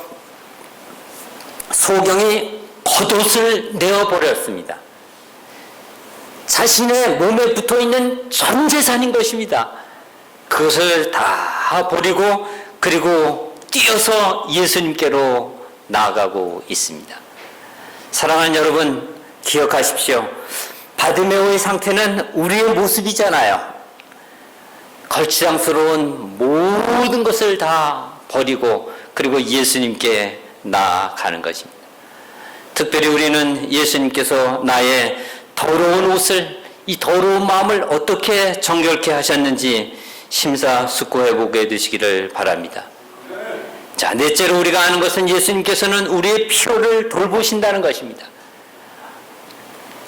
소경이 겉옷을 내어버렸습니다. 자신의 몸에 붙어있는 전 재산인 것입니다. 그것을 다 버리고 그리고 뛰어서 예수님께로 나아가고 있습니다. 사랑하는 여러분, 기억하십시오. 바디메오의 상태는 우리의 모습이잖아요. 걸치장스러운 모든 것을 다 버리고 그리고 예수님께 나아가는 것입니다. 특별히 우리는 예수님께서 나의 더러운 옷을, 이 더러운 마음을 어떻게 정결케 하셨는지 심사숙고해 보게 되시기를 바랍니다. 자, 넷째로 우리가 아는 것은 예수님께서는 우리의 필요를 돌보신다는 것입니다.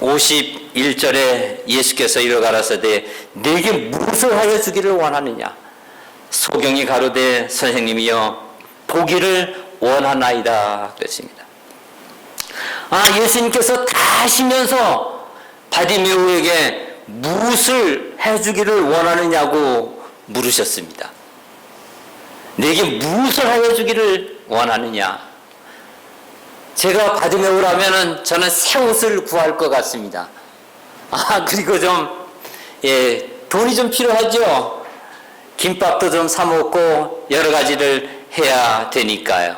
51절에 예수께서 이르 가라사대 내게 무엇을 하여 주기를 원하느냐? 소경이 가로되 선생님이여 보기를 원하나이다 그랬습니다. 아, 예수님께서 다 하시면서 바디메오에게 무엇을 해주기를 원하느냐고 물으셨습니다. 내게 무엇을 하여 주기를 원하느냐? 제가 바디메오라면은 저는 새 옷을 구할 것 같습니다. 아, 그리고 좀, 예, 돈이 좀 필요하죠. 김밥도 좀 사 먹고 여러 가지를 해야 되니까요.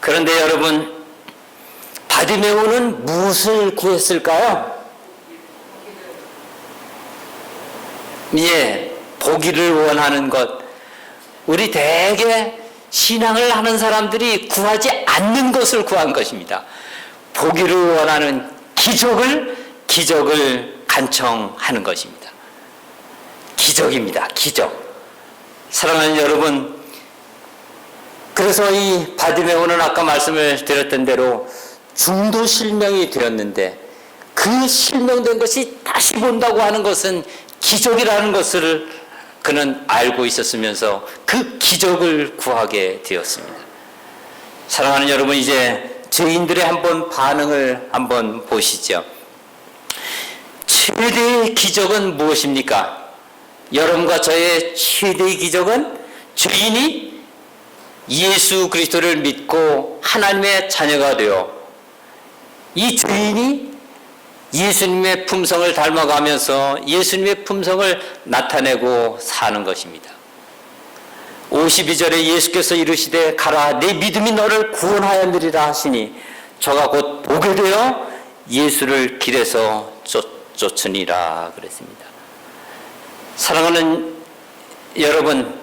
그런데 여러분, 바디메오는 무엇을 구했을까요? 예, 보기를 원하는 것. 우리 대개 신앙을 하는 사람들이 구하지 않는 것을 구한 것입니다. 보기를 원하는 기적을 간청하는 것입니다. 기적입니다. 기적. 사랑하는 여러분, 그래서 이 바디메오는 아까 말씀을 드렸던 대로 중도 실명이 되었는데, 그 실명된 것이 다시 본다고 하는 것은 기적이라는 것을 그는 알고 있었으면서 그 기적을 구하게 되었습니다. 사랑하는 여러분, 이제 죄인들의 한번 반응을 한번 보시죠. 최대의 기적은 무엇입니까? 여러분과 저의 최대의 기적은 죄인이 예수 그리스도를 믿고 하나님의 자녀가 되어 이 죄인이 예수님의 품성을 닮아가면서 예수님의 품성을 나타내고 사는 것입니다. 52절에 예수께서 이르시되 가라, 내 믿음이 너를 구원하였느리라 하시니 저가 곧 보게 되어 예수를 길에서 쫓으니라 그랬습니다. 사랑하는 여러분,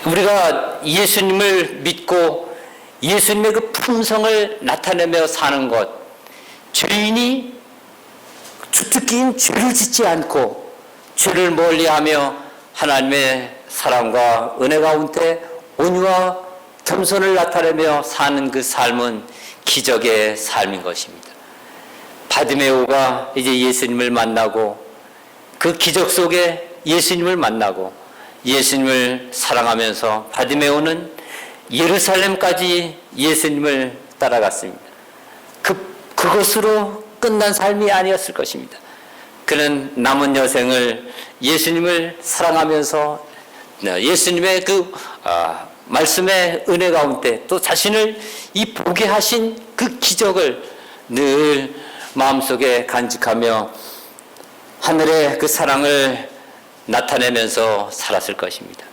우리가 예수님을 믿고 예수님의 그 품성을 나타내며 사는 것, 죄인이 주특기인 죄를 짓지 않고 죄를 멀리하며 하나님의 사랑과 은혜 가운데 온유와 겸손을 나타내며 사는 그 삶은 기적의 삶인 것입니다. 바디메오가 이제 예수님을 만나고 그 기적 속에 예수님을 만나고 예수님을 사랑하면서 바디메오는 예루살렘까지 예수님을 따라갔습니다. 그것으로 끝난 삶이 아니었을 것입니다. 그는 남은 여생을 예수님을 사랑하면서 예수님의 그 말씀의 은혜 가운데 또 자신을 이 보게 하신 그 기적을 늘 마음속에 간직하며 하늘의 그 사랑을 나타내면서 살았을 것입니다.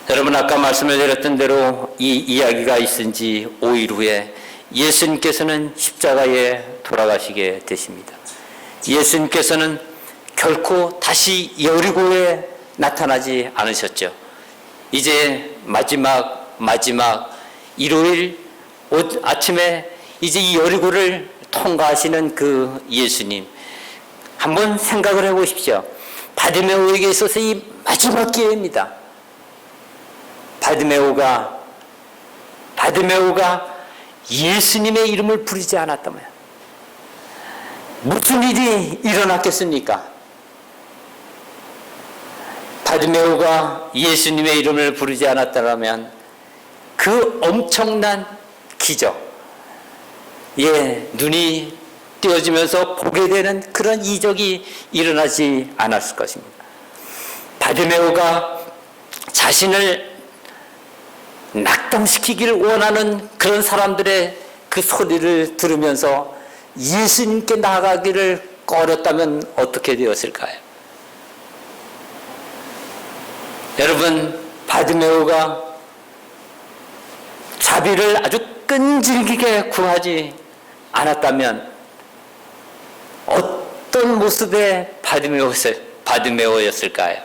여러분, 아까 말씀을 드렸던 대로 이 이야기가 있은 지 5일 후에 예수님께서는 십자가에 돌아가시게 되십니다. 예수님께서는 결코 다시 여리고에 나타나지 않으셨죠. 이제 마지막 일요일 아침에 이제 이 여리고를 통과하시는 그 예수님, 한번 생각을 해보십시오. 바디메오에게 있어서 이 마지막 기회입니다. 바디메오가 예수님의 이름을 부르지 않았다면 무슨 일이 일어났겠습니까? 바디메오가 예수님의 이름을 부르지 않았다면 그 엄청난 기적, 눈이 띄어지면서 보게 되는 그런 이적이 일어나지 않았을 것입니다. 바디메오가 자신을 낙담시키기를 원하는 그런 사람들의 그 소리를 들으면서 예수님께 나아가기를 꺼렸다면 어떻게 되었을까요? 여러분, 바디메오가 자비를 아주 끈질기게 구하지 않았다면 어떤 모습의 바디메오였을까요?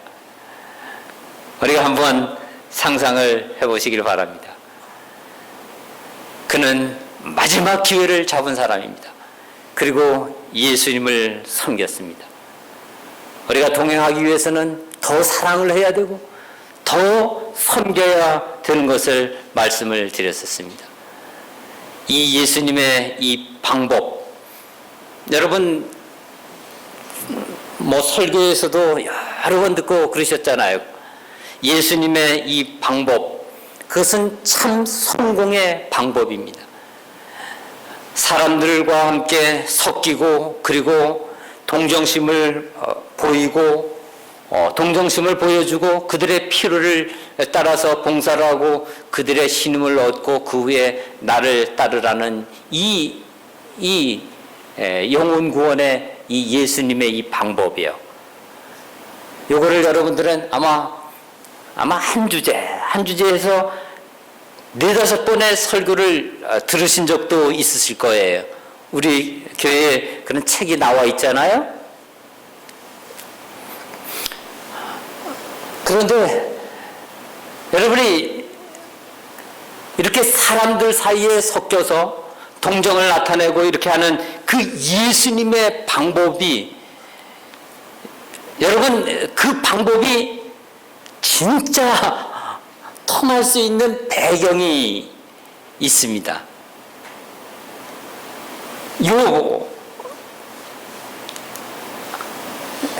우리가 한번 상상을 해보시길 바랍니다. 그는 마지막 기회를 잡은 사람입니다. 그리고 예수님을 섬겼습니다. 우리가 동행하기 위해서는 더 사랑을 해야 되고 더 섬겨야 되는 것을 말씀을 드렸었습니다. 이 예수님의 이 방법, 여러분 설교에서도 여러 번 듣고 그러셨잖아요. 예수님의 이 방법, 그것은 참 성공의 방법입니다. 사람들과 함께 섞이고 그리고 동정심을 보이고 동정심을 보여주고 그들의 필요를 따라서 봉사를 하고 그들의 신임을 얻고 그 후에 나를 따르라는 이 영혼 구원의 이 예수님의 이 방법이요. 요거를 여러분들은 아마 한 주제에서 4-5번의 설교를 들으신 적도 있으실 거예요. 우리 교회에 그런 책이 나와 있잖아요. 그런데 여러분이 이렇게 사람들 사이에 섞여서 동정을 나타내고 이렇게 하는 그 예수님의 방법이, 여러분 그 방법이 진짜 통할 수 있는 배경이 있습니다. 요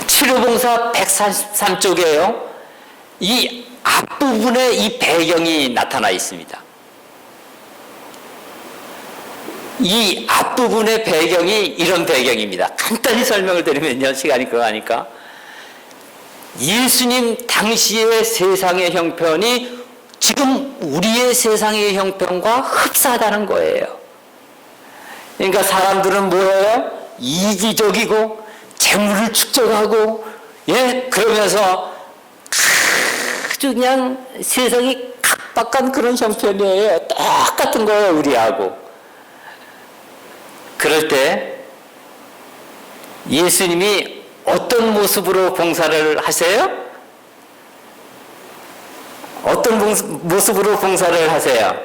치료봉사 143쪽에요. 이 앞부분에 이 배경이 나타나 있습니다. 이 앞부분의 배경이 이런 배경입니다. 간단히 설명을 드리면요, 시간이 그거 하니까. 예수님 당시의 세상의 형편이 지금 우리의 세상의 형편과 흡사하다는 거예요. 그러니까 사람들은 뭐예요? 이기적이고 재물을 축적하고, 그러면서 아주 그냥 세상이 각박한 그런 형편이에요. 똑같은 거예요, 우리하고. 그럴 때 예수님이 어떤 모습으로 봉사를 하세요? 어떤 모습으로 봉사를 하세요?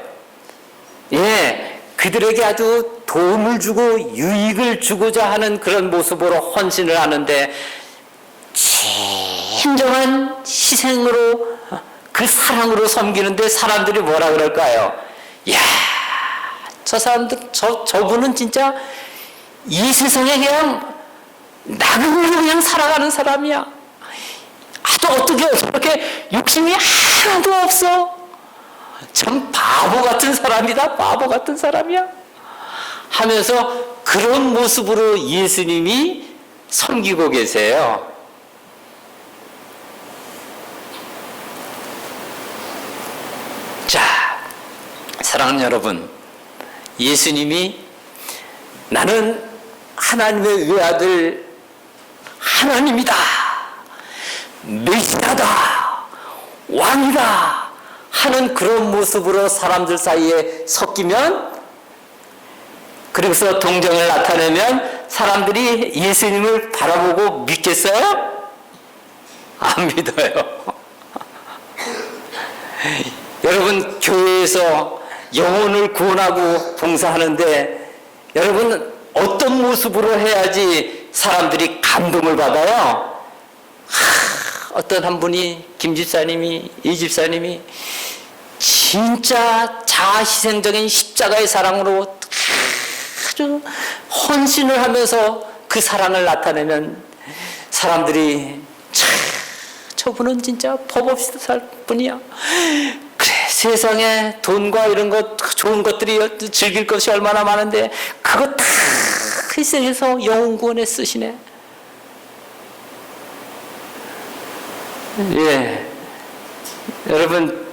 그들에게 아주 도움을 주고 유익을 주고자 하는 그런 모습으로 헌신을 하는데, 진정한 희생으로, 그 사랑으로 섬기는데 사람들이 뭐라 그럴까요? 야, 저 사람들, 저분은 진짜 이 세상에 그냥 나그네로 그냥 살아가는 사람이야. 또 어떻게 저렇게 욕심이 하나도 없어. 참 바보 같은 사람이다. 바보 같은 사람이야. 하면서 그런 모습으로 예수님이 섬기고 계세요. 자, 사랑하는 여러분, 예수님이 나는 하나님의 외아들 하나님이다, 메시아다, 왕이다 하는 그런 모습으로 사람들 사이에 섞이면, 그리고서 동정을 나타내면 사람들이 예수님을 바라보고 믿겠어요? 안 믿어요. 여러분, 교회에서 영혼을 구원하고 봉사하는데 여러분 어떤 모습으로 해야지 사람들이 감동을 받아요? 어떤 한 분이, 김 집사님이, 이 집사님이 진짜 자아희생적인 십자가의 사랑으로 아주 헌신을 하면서 그 사랑을 나타내면 사람들이 저분은 진짜 법 없이 살 분이야. 그래, 세상에 돈과 이런 것, 좋은 것들이 즐길 것이 얼마나 많은데 그거 다 희생해서 영혼 구원에 쓰시네. 여러분,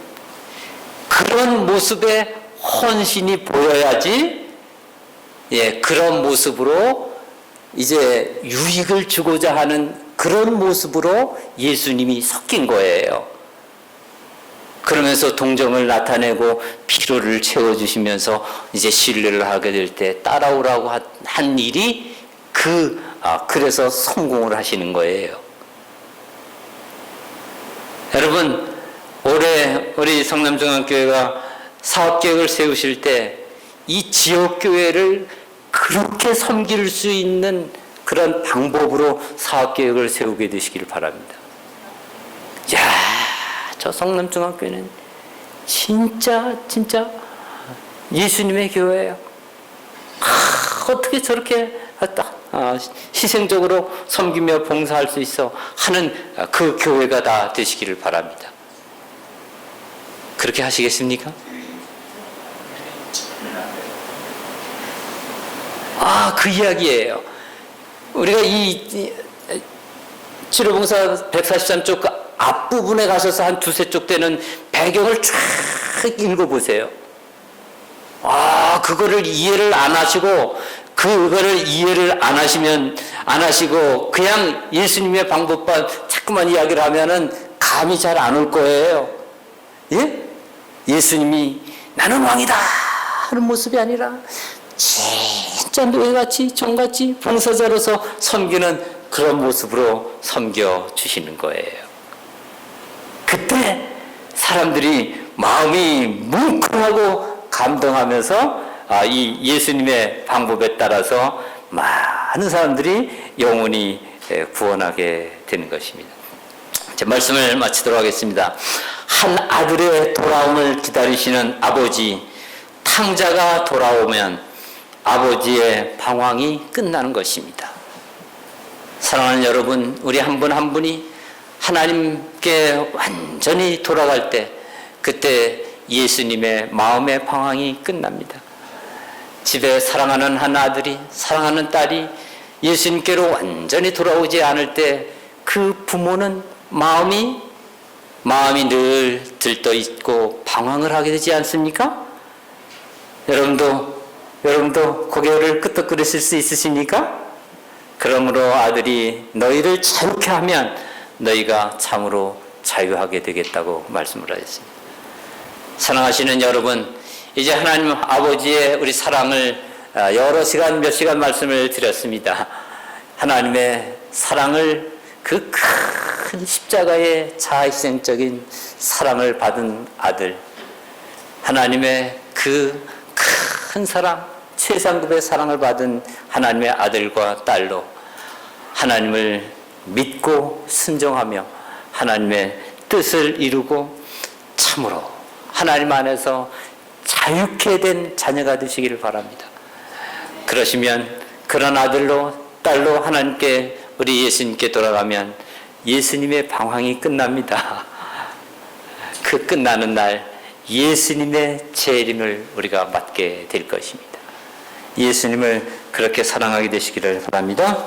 그런 모습의 헌신이 보여야지, 그런 모습으로 이제 유익을 주고자 하는 그런 모습으로 예수님이 섞인 거예요. 그러면서 동정을 나타내고 피로를 채워주시면서 이제 신뢰를 하게 될 때 따라오라고 한 일이 그래서 성공을 하시는 거예요. 여러분, 올해 우리 성남중앙교회가 사업계획을 세우실 때 이 지역교회를 그렇게 섬길 수 있는 그런 방법으로 사업계획을 세우게 되시길 바랍니다. 야, 저 성남중앙교회는 진짜 예수님의 교회예요. 어떻게 저렇게 희생적으로 섬기며 봉사할 수 있어 하는 그 교회가 다 되시기를 바랍니다. 그렇게 하시겠습니까? 그 이야기예요. 우리가 이 치료봉사 143쪽 앞부분에 가셔서 한 2-3쪽 되는 배경을 쫙 읽어보세요. 그거를 이해를 안 하시고, 그거를 이해를 안 안 하시고 그냥 예수님의 방법만 자꾸만 이야기를 하면은 감이 잘 안 올 거예요. 예? 예수님이 나는 왕이다 하는 모습이 아니라 진짜 노예같이 종같이 봉사자로서 섬기는 그런 모습으로 섬겨주시는 거예요. 그때 사람들이 마음이 뭉클하고 감동하면서 이 예수님의 방법에 따라서 많은 사람들이 영원히 구원하게 되는 것입니다. 제 말씀을 마치도록 하겠습니다. 한 아들의 돌아옴을 기다리시는 아버지, 탕자가 돌아오면 아버지의 방황이 끝나는 것입니다. 사랑하는 여러분, 우리 한 분 한 분이 하나님께 완전히 돌아갈 때 그때 예수님의 마음의 방황이 끝납니다. 집에 사랑하는 한 아들이, 사랑하는 딸이 예수님께로 완전히 돌아오지 않을 때 그 부모는 마음이 늘 들떠 있고 방황을 하게 되지 않습니까? 여러분도 고개를 끄덕거리실 수 있으십니까? 그러므로 아들이 너희를 자유케 하면 너희가 참으로 자유하게 되겠다고 말씀을 하셨습니다. 사랑하시는 여러분, 이제 하나님 아버지의 우리 사랑을 여러 시간, 몇 시간 말씀을 드렸습니다. 하나님의 사랑을 그 큰 십자가의 자아희생적인 사랑을 받은 아들, 하나님의 그 큰 사랑, 최상급의 사랑을 받은 하나님의 아들과 딸로 하나님을 믿고 순종하며 하나님의 뜻을 이루고 참으로 하나님 안에서 자유케 된 자녀가 되시기를 바랍니다. 그러시면 그런 아들로 딸로 하나님께 우리 예수님께 돌아가면 예수님의 방황이 끝납니다. 그 끝나는 날 예수님의 재림을 우리가 맞게 될 것입니다. 예수님을 그렇게 사랑하게 되시기를 바랍니다.